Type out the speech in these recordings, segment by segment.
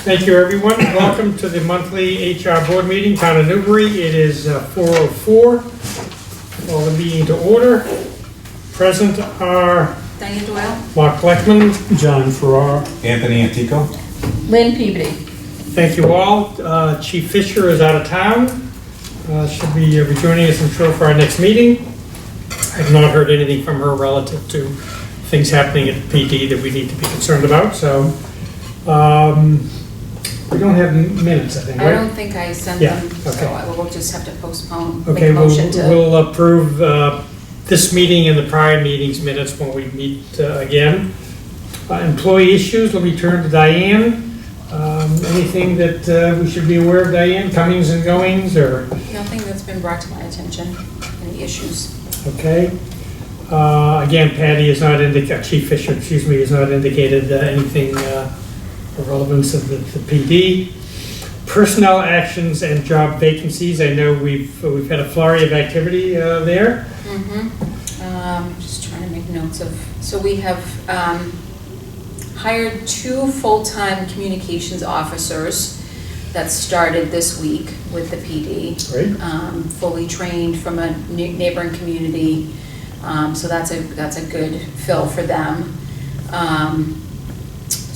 Thank you, everyone. Welcome to the monthly HR board meeting, Town of Newbury. It is 4:04. Call the meeting to order. Present are Diane Doyle. Mark Kleckman, John Farrar. Anthony Antico. Lynn Peabody. Thank you all. Chief Fisher is out of town. She'll be rejoining us, I'm sure, for our next meeting. I've not heard anything from her relative to things happening at the PD that we need to be concerned about, so we don't have minutes, I think, right? I don't think I sent Yeah, them, okay. so we'll just have to postpone. Okay, Make a motion to. we'll approve this meeting and the prior meetings minutes when we meet again. Employee issues, let me turn to Diane. Anything that we should be aware of, Diane, comings and goings, or? Nothing that's been brought to my attention, any issues. Okay. Again, Patty is not indicated, Chief Fisher, excuse me, has not indicated anything of relevance of the PD. Personnel actions and job vacancies. I know we've had a flurry of activity there. Just trying to make notes of, so we have hired 2 full-time communications officers that started this week with the PD. Great. Fully trained from a neighboring community, so that's a good fill for them.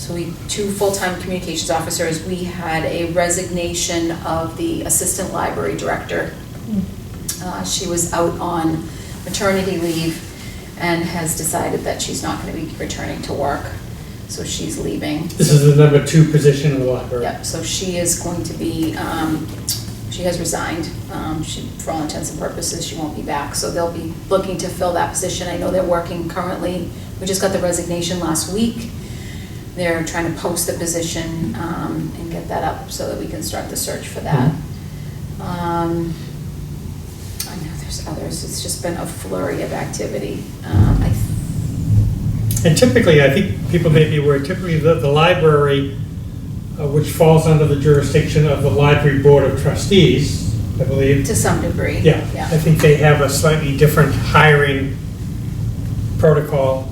So 2 full-time communications officers. We had a resignation of the assistant library director. She was out on maternity leave and has decided that she's not going to be returning to work, so she's leaving. This is the number 2 position in the library. Yep, so she is going to be, she has resigned. For all intents and purposes, she won't be back, so they'll be looking to fill that position. I know they're working currently, we just got the resignation last week. They're trying to post the position and get that up so that we can start the search for that. I know there's others, it's just been a flurry of activity. And typically, I think people may be aware, typically the library, which falls under the jurisdiction of the Library Board of Trustees, I believe. To some degree. Yeah, I think they have a slightly different hiring protocol.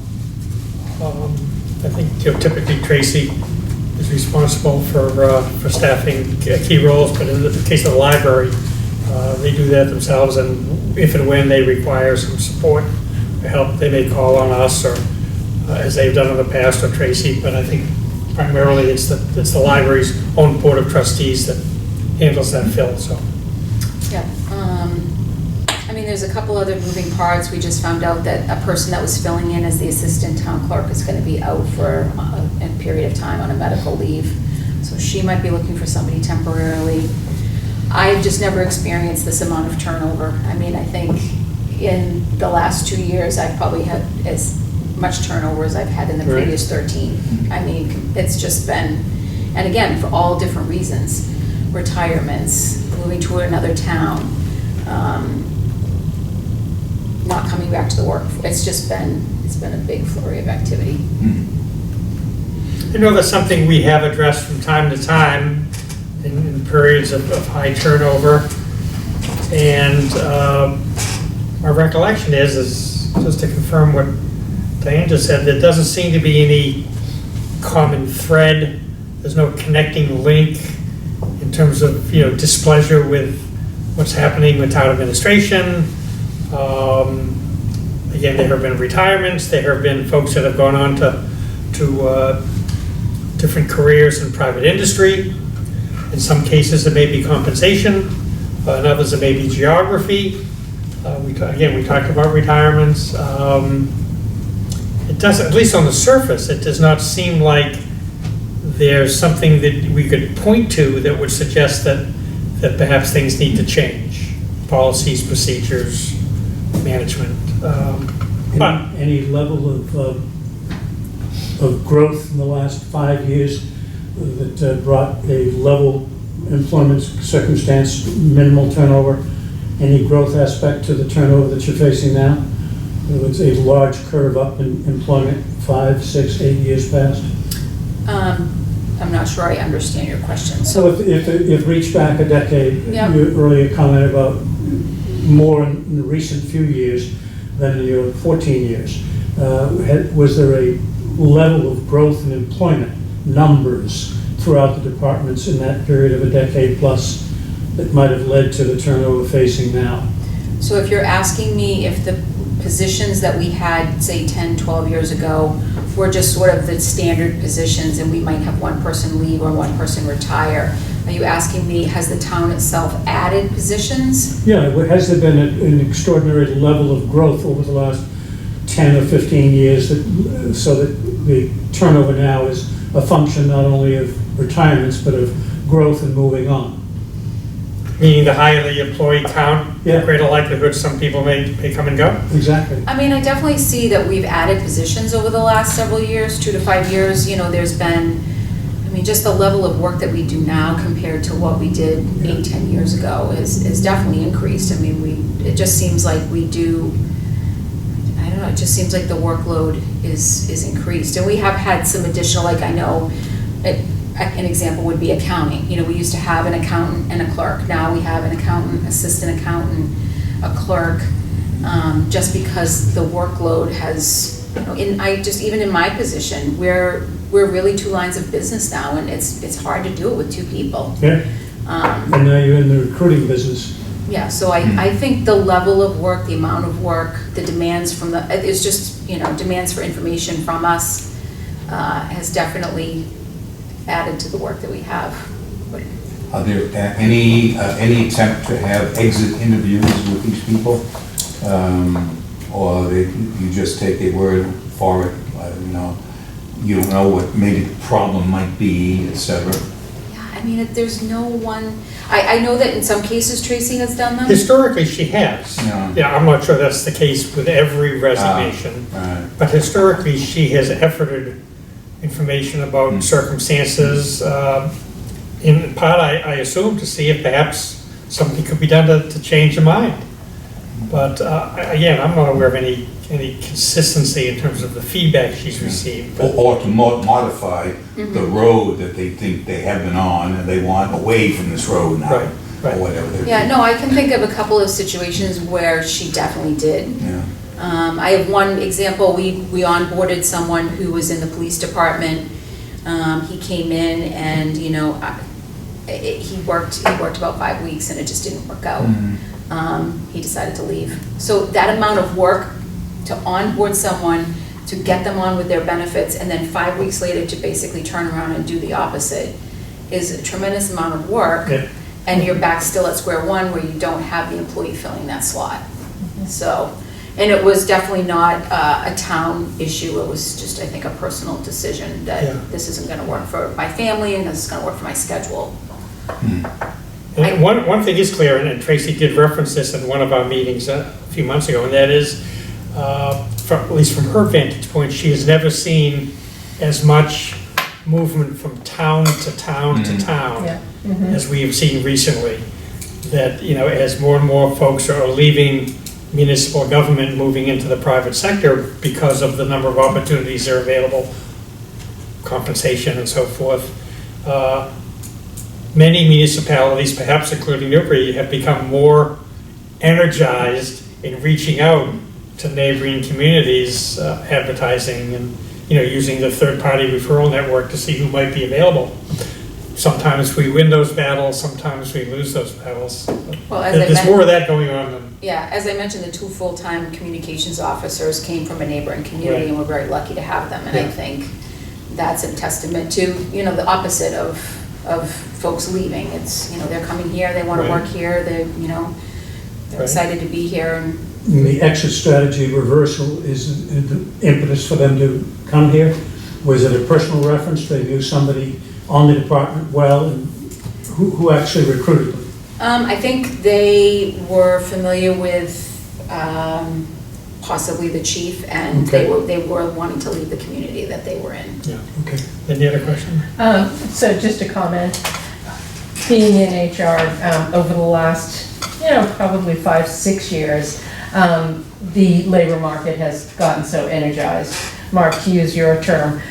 I think typically Tracy is responsible for staffing key roles, but in the case of the library, they do that themselves, and if and when they require some support or help, they may call on us, or as they've done in the past, or Tracy, but I think primarily it's the library's own Board of Trustees that handles that fill, so. Yeah, I mean, there's a couple other moving parts. We just found out that a person that was filling in as the assistant town clerk is going to be out for a period of time on a medical leave. So she might be looking for somebody temporarily. I've just never experienced this amount of turnover. I mean, I think in the last 2 years, I've probably had as much turnover as I've had in the previous 13. I mean, it's just been, and again, for all different reasons. Retirements, moving to another town, not coming back to the work. It's been a big flurry of activity. I know that's something we have addressed from time to time in periods of high turnover. And my recollection is just to confirm what Diane just said, there doesn't seem to be any common thread. There's no connecting link in terms of, displeasure with what's happening with town administration. Again, there have been retirements. There have been folks that have gone on to different careers in private industry. In some cases, it may be compensation. In others, it may be geography. We talked about retirements. It doesn't, at least on the surface, it does not seem like there's something that we could point to that would suggest that perhaps things need to change. Policies, procedures, management. But Any level of growth in the last 5 years that brought a level employment circumstance, minimal turnover? Any growth aspect to the turnover that you're facing now? It's a large curve up in employment 5, 6, 8 years past? I'm not sure I understand your question. So if reach back a decade, Yep. your earlier comment about more in the recent few years than in your 14 years, was there a level of growth in employment numbers throughout the departments in that period of a decade plus that might have led to the turnover facing now? So if you're asking me if the positions that we had, say, 10, 12 years ago, were just sort of the standard positions and we might have one person leave or one person retire, are you asking me, has the town itself added positions? Yeah, has there been an extraordinary level of growth over the last 10 or 15 years so that the turnover now is a function not only of retirements but of growth and moving on? Meaning the higher the employee count, the Yeah. greater likelihood some people may come and go. Exactly. I mean, I definitely see that we've added positions over the last several years, 2 to 5 years. You know, there's been, I mean, just the level of work that we do now compared to what we did 8, 10 years ago is definitely increased. I mean, it just seems like we do, I don't know, it just seems like the workload is increased. And we have had some additional, like I know, an example would be accounting. You know, we used to have an accountant and a clerk. Now we have an accountant, assistant accountant, a clerk, just because the workload has, you know, even in my position, we're really 2 lines of business now, and it's hard to do it with 2 people. Yeah. And now you're in the recruiting business. Yeah, so I think the level of work, the amount of work, the demands from it's just, you know, demands for information from us has definitely added to the work that we have. Are there any attempt to have exit interviews with these people? Or you just take their word for it? You don't know what maybe the problem might be, etc. Yeah, I mean, there's no one, I know that in some cases Tracy has done them. Historically, she has. Yeah. Yeah, I'm not sure that's the case with every resignation. Right. But historically, she has efforted information about circumstances, in part, I assume, to see if perhaps something could be done to change her mind. But again, I'm not aware of any consistency in terms of the feedback she's received. But Or to modify the road that they think they have been on and they want away from this road now. Right. Or whatever. Yeah, no, I can think of a couple of situations where she definitely did. Yeah. I have one example, we onboarded someone who was in the police department. He came in and, you know, he worked about 5 weeks and it just didn't work out. He decided to leave. So that amount of work to onboard someone, to get them on with their benefits, and then 5 weeks later to basically turn around and do the opposite is a tremendous amount of work. Yeah. And you're back still at square one where you don't have the employee filling that slot. So, and it was definitely not a town issue. It was just, I think, a personal decision that this isn't going to work for my family and this is going to work for my schedule. And one thing is clear, and Tracy did reference this in one of our meetings a few months ago, and that is, at least from her vantage point, she has never seen as much movement from town to town to town as we have seen recently. That, you know, as more and more folks are leaving municipal government, moving into the private sector because of the number of opportunities that are available, compensation and so forth. Many municipalities, perhaps including Newbury, have become more energized in reaching out to neighboring communities, advertising and, you know, using the third-party referral network to see who might be available. Sometimes we win those battles, sometimes we lose those battles. Well, as I There's more of that going on than. Yeah, as I mentioned, the 2 full-time communications officers came from a neighboring community, and we're very lucky to have them. And I think that's a testament to, you know, the opposite of folks leaving. It's, you know, they're coming here, they want to work here, they're, you know, they're excited to be here. And The exit strategy reversal is the impetus for them to come here. Was it a personal reference? They knew somebody on the department well, and who actually recruited them? I think they were familiar with possibly the chief, and they were wanting to leave the community that they were in. Yeah, okay. Any other question? So just a comment, being in HR over the last, you know, probably 5-6 years, the labor market has gotten so energized. Mark, to use your term,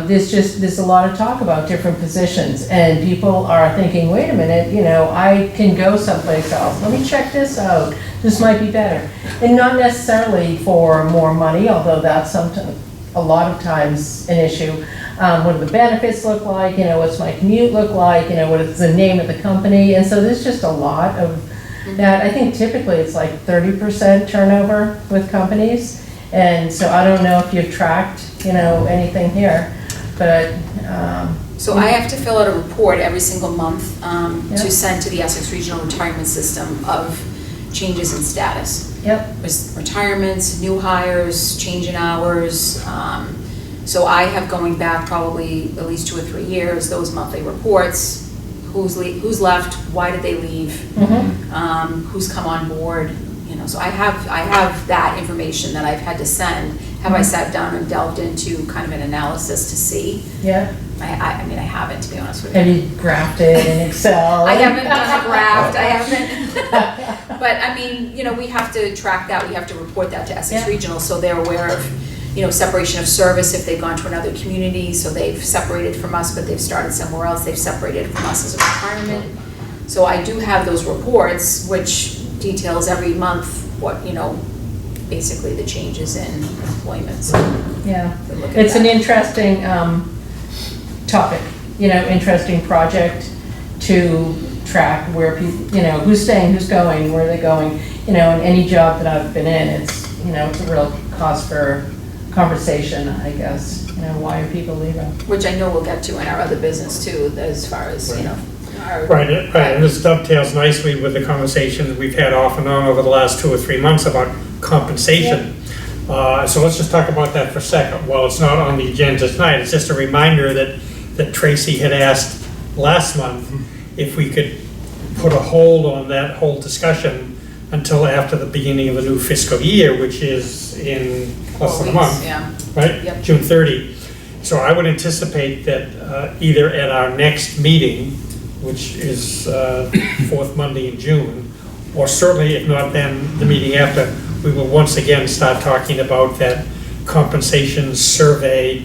there's a lot of talk about different positions, and people are thinking, wait a minute, you know, I can go someplace else. Let me check this out. This might be better, and not necessarily for more money, although that's sometimes a lot of times an issue. What do the benefits look like? What's my commute look like? What is the name of the company? And so there's just a lot of that. I think typically it's like 30% turnover with companies. And so I don't know if you've tracked, anything here, but, So I have to fill out a report every single month Yeah. to send to the Essex Regional Retirement System of changes in status. yep, Retirements, new hires, change in hours. So I have going back probably at least 2 or 3 years, those monthly reports, who's left, why did they leave, who's come on board, so I have that information that I've had to send. Have I sat down and delved into kind of an analysis to see? yeah. I mean, I haven't, to be honest with Have you. you graphed it in Excel? I haven't done a graft, I haven't. But I mean, we have to track that, we have to report that to Essex Yeah. Regional, so they're aware of, separation of service if they've gone to another community, so they've separated from us, but they've started somewhere else, they've separated from us as a retirement. So I do have those reports, which details every month what, basically the changes in employment, so Yeah, we look at it's an that. interesting topic, interesting project to track where people, who's staying, who's going, where are they going. In any job that I've been in, it's a real cause for conversation, I guess. Why are people leaving? Which I know we'll get to in our other business too, as far as, our. Right, and this dovetails nicely with the conversation we've had off and on over the last 2 or 3 months about compensation. So let's just talk about that for a second. While it's not on the agenda tonight, it's just a reminder that Tracy had asked last month if we could put a hold on that whole discussion until after the beginning of the new fiscal year, which is in less than a 4 weeks, month, Yeah. right? Yep. June 30. So I would anticipate that either at our next meeting, which is fourth Monday in June, or certainly if not then, the meeting after, we will once again start talking about that compensation survey,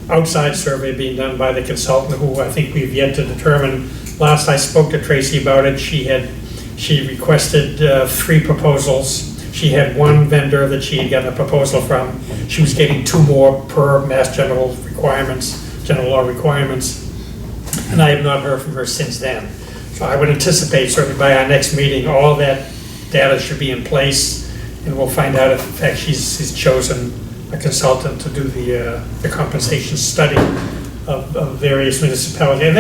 outside survey being done by the consultant who I think we've yet to determine. Last I spoke to Tracy about it, she requested 3 proposals. She had 1 vendor that she had gotten a proposal from. She was getting 2 more per Mass General law requirements. And I have not heard from her since then. So I would anticipate certainly by our next meeting, all that data should be in place, and we'll find out if in fact she's chosen a consultant to do the compensation study of various municipalities. And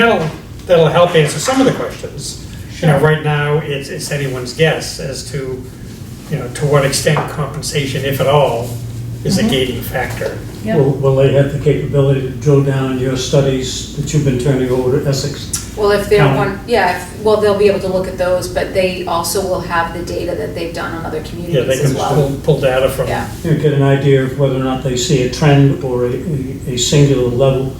that'll help answer some of the questions. Right now, it's anyone's guess as to, to what extent compensation, if at all, is a gating factor. Yep. Will they have the capability to drill down your studies that you've been turning over to Essex? Well, if they're County. they'll be able to look at those, but they also will have the data that they've done on other Yeah, they communities can as well. pull data from. Yeah, Get an idea of whether or not they see a trend or a singular level,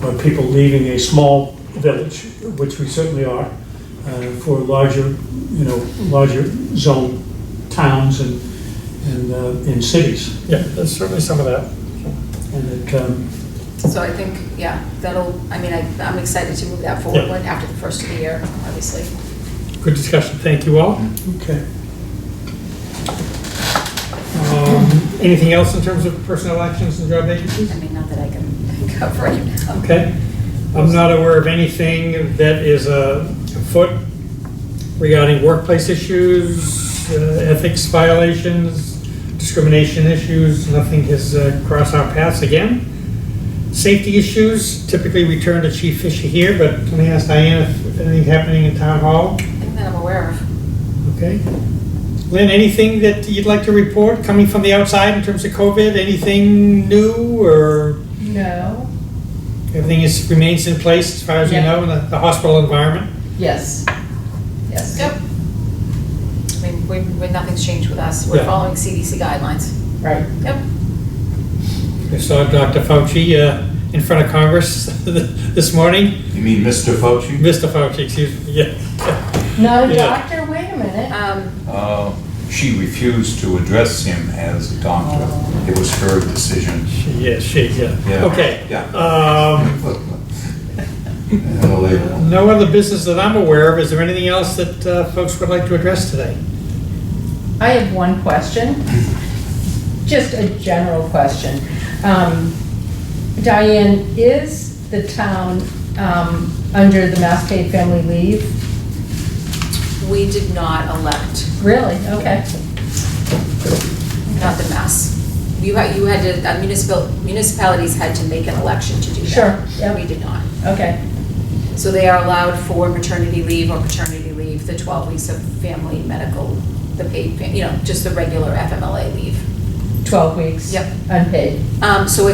or people leaving a small village, which we certainly are, for larger zone towns and in cities. Yeah, there's certainly some of that. And so I think, I'm excited to move that forward after the first of the year, obviously. Good discussion, thank you all. okay. Anything else in terms of personnel actions and job vacancies? I mean, not that I can think of right now. Okay. I'm not aware of anything that is afoot regarding workplace issues, ethics violations, discrimination issues. Nothing has crossed our paths again. Safety issues, typically we turn to Chief Fisher here, but let me ask Diane if anything's happening in Town Hall. Nothing that I'm aware of. Okay. Lynn, anything that you'd like to report coming from the outside in terms of COVID? Anything new, or No, everything remains in place as far as you Yeah. know in the hospital environment? yes, yes. Yep. I mean, nothing's changed with us. We're Yeah. following CDC guidelines. Right. Yep. I saw Dr. Fauci in front of Congress this morning. You mean Mr. Fauci? Mr. Fauci, excuse me, yeah. Not a Yeah. doctor, wait a minute. She refused to address him as a doctor. It was her decision. Yes, yeah. Yeah. Okay. Yeah. No No. other business that I'm aware of. Is there anything else that folks would like to address today? I have one question, just a general question. Diane, is the town under the Mass Paid Family Leave? We did not elect, Really? Okay. not the mass. You had to, municipalities had to make an election to do that. Sure, yeah. We did not. Okay, So they are allowed for maternity leave or paternity leave, the 12 weeks of family, medical, the paid, just the regular FMLA leave. 12 weeks. Yep. Unpaid. So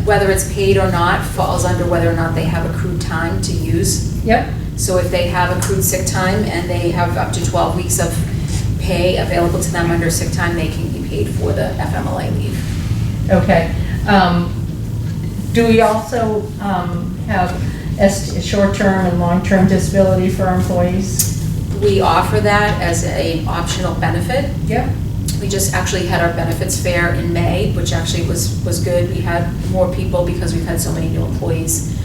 whether it's paid or not falls under whether or not they have accrued time to use. Yep, So if they have accrued sick time and they have up to 12 weeks of pay available to them under sick time, they can be paid for the FMLA leave. okay. Do we also have short-term and long-term disability for our employees? We offer that as an optional benefit. Yep. We just actually had our benefits fair in May, which actually was good. We had more people because we've had so many new employees.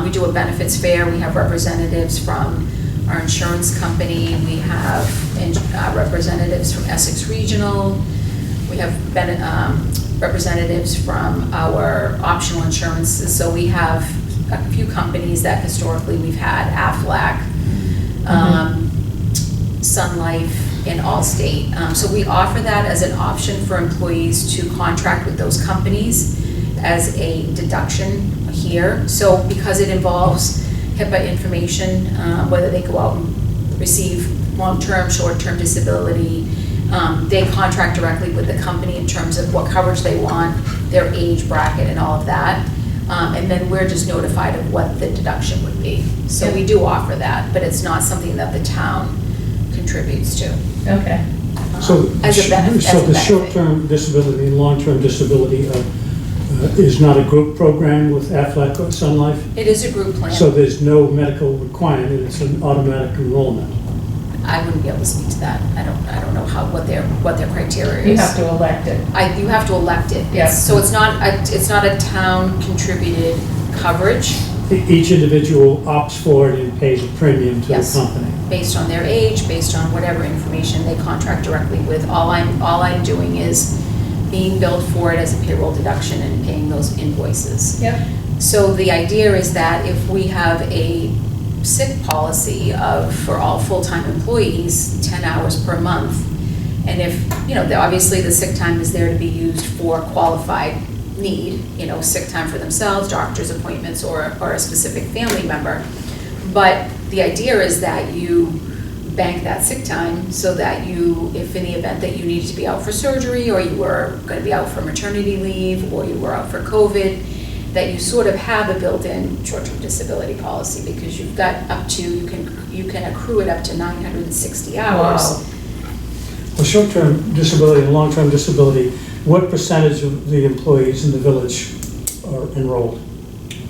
We do a benefits fair. We have representatives from our insurance company. We have representatives from Essex Regional. We have representatives from our optional insurances. So we have a few companies that historically we've had, Aflac, Sun Life, and Allstate. So we offer that as an option for employees to contract with those companies as a deduction here. So because it involves HIPAA information, whether they go out and receive long-term, short-term disability, they contract directly with the company in terms of what coverage they want, their age bracket and all of that. And then we're just notified of what the deduction would be. So we do offer that, but it's not something that the town contributes to. Okay. So, As a benefit. so the short-term disability and long-term disability is not a group program with Aflac or Sun Life? It is a group plan. So there's no medical requirement, it's an automatic enrollment? I wouldn't be able to speak to that. I don't know what their criteria is. You have to elect it. You have to elect it. Yeah. So it's not a town contributed coverage Each individual opts for it and pays a premium to the Yes. company? based on their age, based on whatever information they contract directly with. All I'm doing is being billed for it as a payroll deduction and paying those invoices. Yep. So the idea is that if we have a sick policy for all full-time employees, 10 hours per month, and if, obviously the sick time is there to be used for qualified need, sick time for themselves, doctor's appointments, or a specific family member. But the idea is that you bank that sick time so that if in the event that you needed to be out for surgery, or you were going to be out for maternity leave, or you were out for COVID, that you sort of have a built-in short-term disability policy, because you've got you can accrue it up to 960 hours. Wow. Well, short-term disability and long-term disability, what percentage of the employees in the village are enrolled?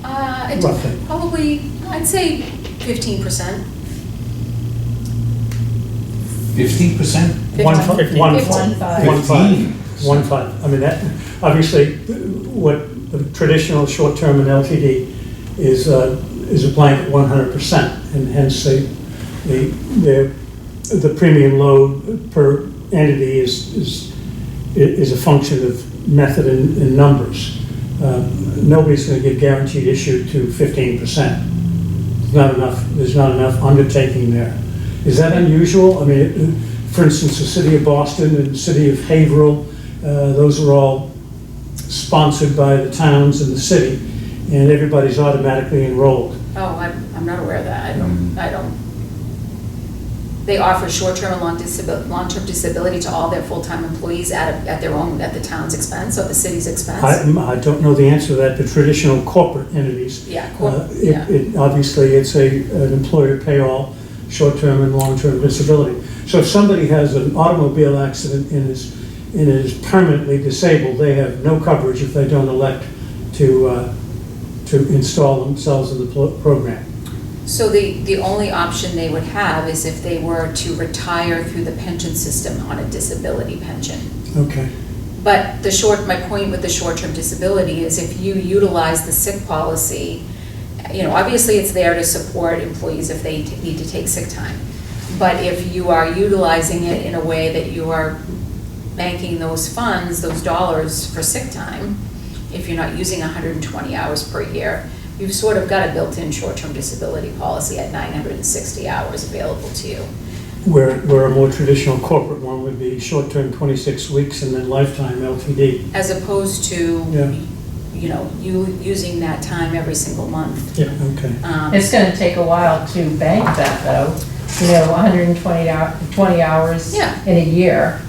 Roughly. Probably, I'd say 15%. 15%? 15. 1.5. I mean, that, obviously, what the traditional short-term and LTD is a blanket 100%, and hence the premium load per entity is a function of method and numbers. Nobody's going to get guaranteed issue to 15%. There's not enough undertaking there. Is that unusual? I mean, for instance, the city of Boston and the city of Haverhill, those are all sponsored by the towns and the city, and everybody's automatically enrolled. Oh, I'm not aware of that. I don't. They offer short-term and long-term disability to all their full-time employees at the town's expense, or the city's expense. I don't know the answer to that. The traditional corporate entities. Yeah, Obviously, it's an employer pay-all, short-term and long-term disability. So if somebody has an automobile accident and is permanently disabled, they have no coverage if they don't elect to install themselves in the program. So the only option they would have is if they were to retire through the pension system on a disability pension. Okay. But my point with the short-term disability is if you utilize the sick policy, obviously it's there to support employees if they need to take sick time. But if you are utilizing it in a way that you are banking those funds, those dollars for sick time, if you're not using 120 hours per year, you've sort of got a built-in short-term disability policy at 960 hours available to you. Where a more traditional corporate one would be short-term 26 weeks and then lifetime LTD. As opposed to, Yeah. you know, you using that time every single month. Yeah. Okay. It's gonna take a while to bank that though, 20 hours Yeah. in a year,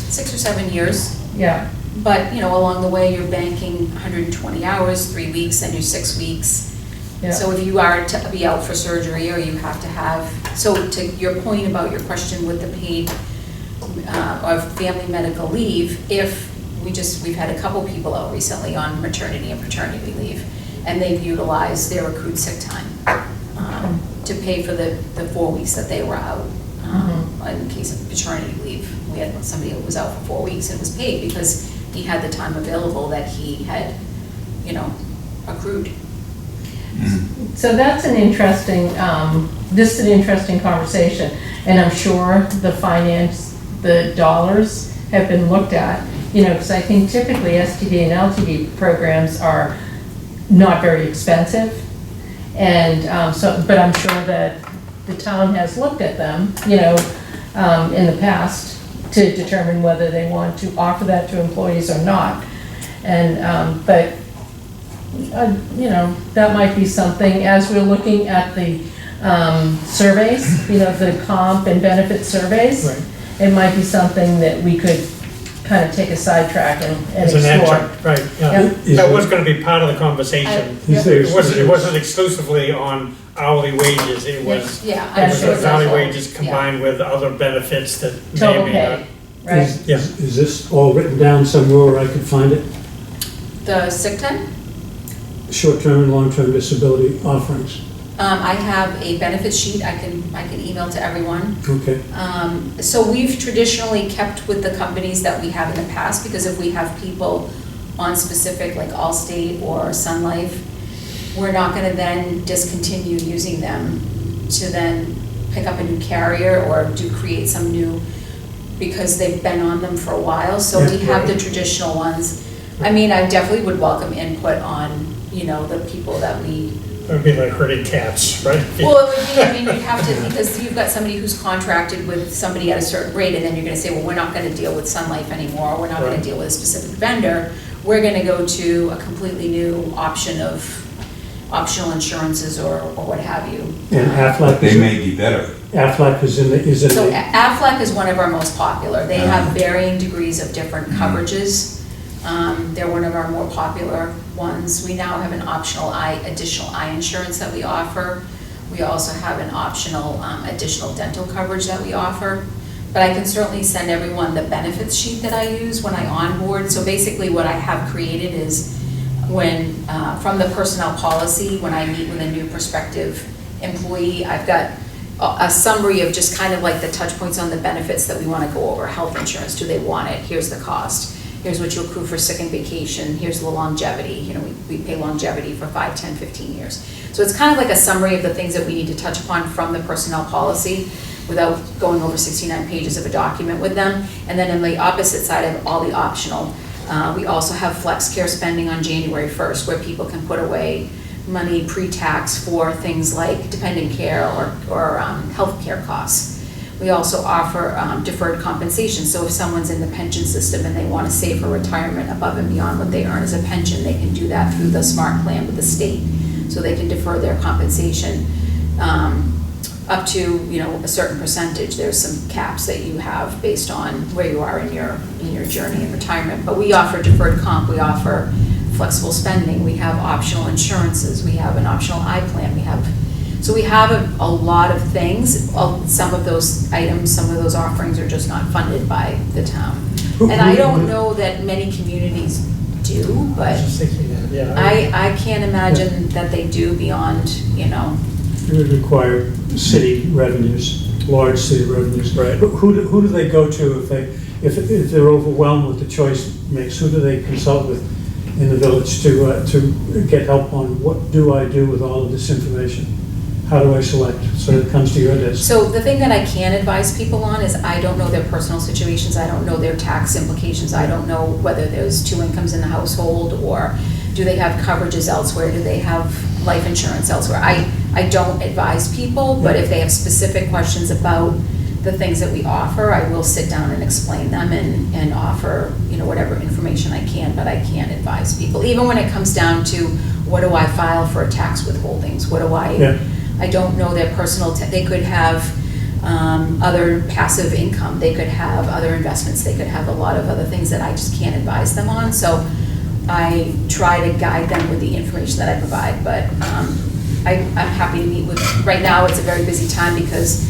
6 or 7 years. yeah. But, along the way, you're banking 120 hours, 3 weeks, then you're 6 weeks. Yeah. So if you are to be out for surgery, or you have to have, so to your point about your question with the paid or family medical leave, we've had a couple people out recently on maternity and paternity leave, and they've utilized their accrued sick time to pay for the 4 weeks that they were out. In case of paternity leave, we had somebody who was out for 4 weeks and was paid because he had the time available that he had, accrued. So that's an interesting, this is an interesting conversation, and I'm sure the dollars have been looked at, because I think typically STD and LTD programs are not very expensive, and but I'm sure that the town has looked at them, in the past to determine whether they want to offer that to employees or not, and, but that might be something, as we're looking at the surveys, the comp and benefit surveys. Right. It might be something that we could kind of take a sidetrack and As an explore. adjunct, right, yeah. Yeah. That was gonna be part of the conversation. Is there- It wasn't exclusively on hourly wages, it was, Yeah, it I'm was sure the that's hourly all. wages Yeah. combined with other benefits that may Total or may pay, not. right? Yeah. Is this all written down somewhere where I could find it? The sick time? Short-term and long-term disability offerings? I have a benefit sheet I can email to everyone. Okay. So we've traditionally kept with the companies that we have in the past, because if we have people on specific, like Allstate or Sun Life, we're not gonna then discontinue using them to then pick up a new carrier or create some new, because they've been on them for a while, so we Yeah, have the right. traditional ones. I mean, I definitely would welcome input on, the people that we. It would be like herding cats, right? Well, it would be, I mean, you'd have to, because you've got somebody who's contracted with somebody at a certain rate, and then you're gonna say, well, we're not gonna deal with Sun Life anymore, we're not gonna Right. deal with a specific vendor. We're gonna go to a completely new option of optional insurances or what have you. And Aflac They may be better. Aflac is in the, So Aflac is one of our most popular. They have Uh-huh. varying degrees of different coverages. They're one of our more popular ones. We now have an optional additional eye insurance that we offer. We also have an optional additional dental coverage that we offer. But I can certainly send everyone the benefits sheet that I use when I onboard. So basically what I have created is when, from the personnel policy, when I meet with a new prospective employee, I've got a summary of just kind of like the touch points on the benefits that we want to go over. Health insurance, do they want it? Here's the cost. Here's what you accrue for sick and vacation. Here's the longevity. We pay longevity for 5, 10, 15 years. So it's kind of like a summary of the things that we need to touch upon from the personnel policy without going over 69 pages of a document with them. And then on the opposite side of all the optional, we also have flex care spending on January 1st, where people can put away money pre-tax for things like dependent care or health care costs. We also offer deferred compensation. So if someone's in the pension system and they want to save for retirement above and beyond what they earn as a pension, they can do that through the SMART plan with the state. So they can defer their compensation up to, a certain percentage. There's some caps that you have based on where you are in your journey in retirement. But we offer deferred comp, we offer flexible spending, we have optional insurances, we have an optional eye plan, so we have a lot of things. Some of those items, some of those offerings are just not funded by the town. And I don't know that many communities do, I was but just thinking that, yeah. I can't imagine that they do beyond, It would require city revenues, large city revenues. Right. Who do they go to if they're overwhelmed with the choice mix? Who do they consult with in the village to get help on what do I do with all of this information? how do I select? So it comes to your desk. So the thing that I can advise people on is I don't know their personal situations, I don't know their tax implications, I don't know whether there's two incomes in the household, or do they have coverages elsewhere, do they have life insurance elsewhere? I don't advise people, but if they have specific questions about the things that we offer, I will sit down and explain them and offer, whatever information I can, but I can't advise people. Even when it comes down to, what do I file for tax withholdings? What do Yeah. I don't know their personal, they could have other passive income, they could have other investments, they could have a lot of other things that I just can't advise them on. So I try to guide them with the information that I provide, but I'm happy to meet with, right now it's a very busy time because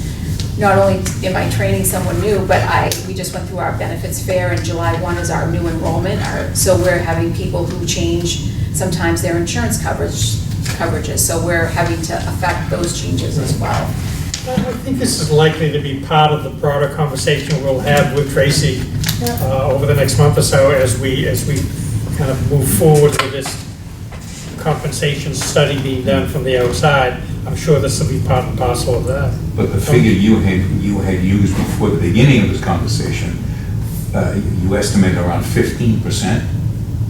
not only am I training someone new, but we just went through our benefits fair, and July 1 is our new enrollment. So we're having people who change sometimes their insurance coverages, so we're having to affect those changes as well. I think this is likely to be part of the broader conversation we'll have with Tracy over the next month or so as we kind of move forward with this compensation study being done from the outside. I'm sure this will be part and parcel of that. But the figure you had used before the beginning of this conversation, you estimated around 15%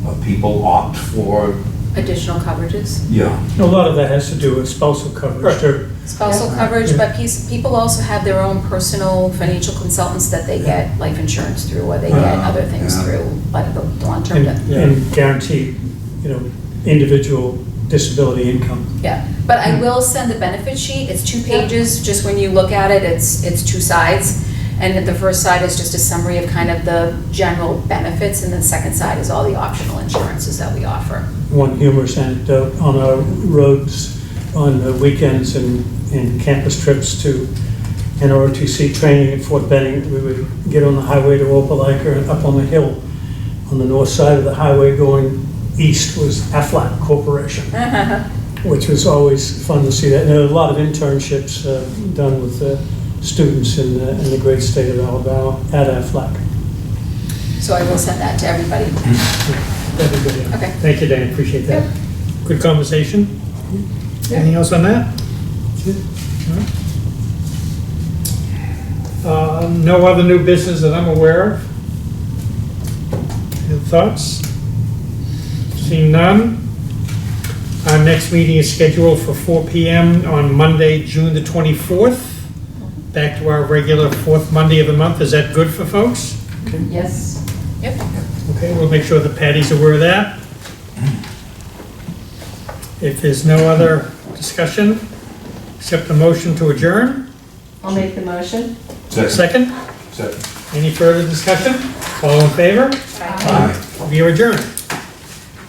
of people opt for, Additional coverages, yeah. A lot of that has to do with spousal coverage too. spousal coverage, but people also have their own personal financial consultants that they get life insurance through, or they get other things Yeah. through, like the long-term. And guaranteed, individual disability income. Yeah, but I will send the benefit sheet, it's 2 pages, just when you look at it, it's 2 sides. And the first side is just a summary of kind of the general benefits, and the second side is all the optional insurances that we offer. One humorous anecdote, on our roads on the weekends and campus trips to NROTC training at Fort Benning, we would get on the highway to Opelika, and up on the hill on the north side of the highway going east was Aflac Corporation, which was always fun to see that. And there were a lot of internships done with students in the great state of Alabama at Aflac. So I will send that to everybody. That'd be good. Okay. Thank you, Dan, appreciate that. Good conversation. Anything else on that? No other new business that I'm aware of? Any thoughts? Seeing none. Our next meeting is scheduled for 4 PM on Monday, June the 24th. Back to our regular 4th Monday of the month. Is that good for folks? Yes. Yep. Okay, we'll make sure the Patty's aware of that. If there's no other discussion, accept the motion to adjourn. I'll make the motion. Second? Second. Any further discussion? All in favor? Aye. We are adjourned.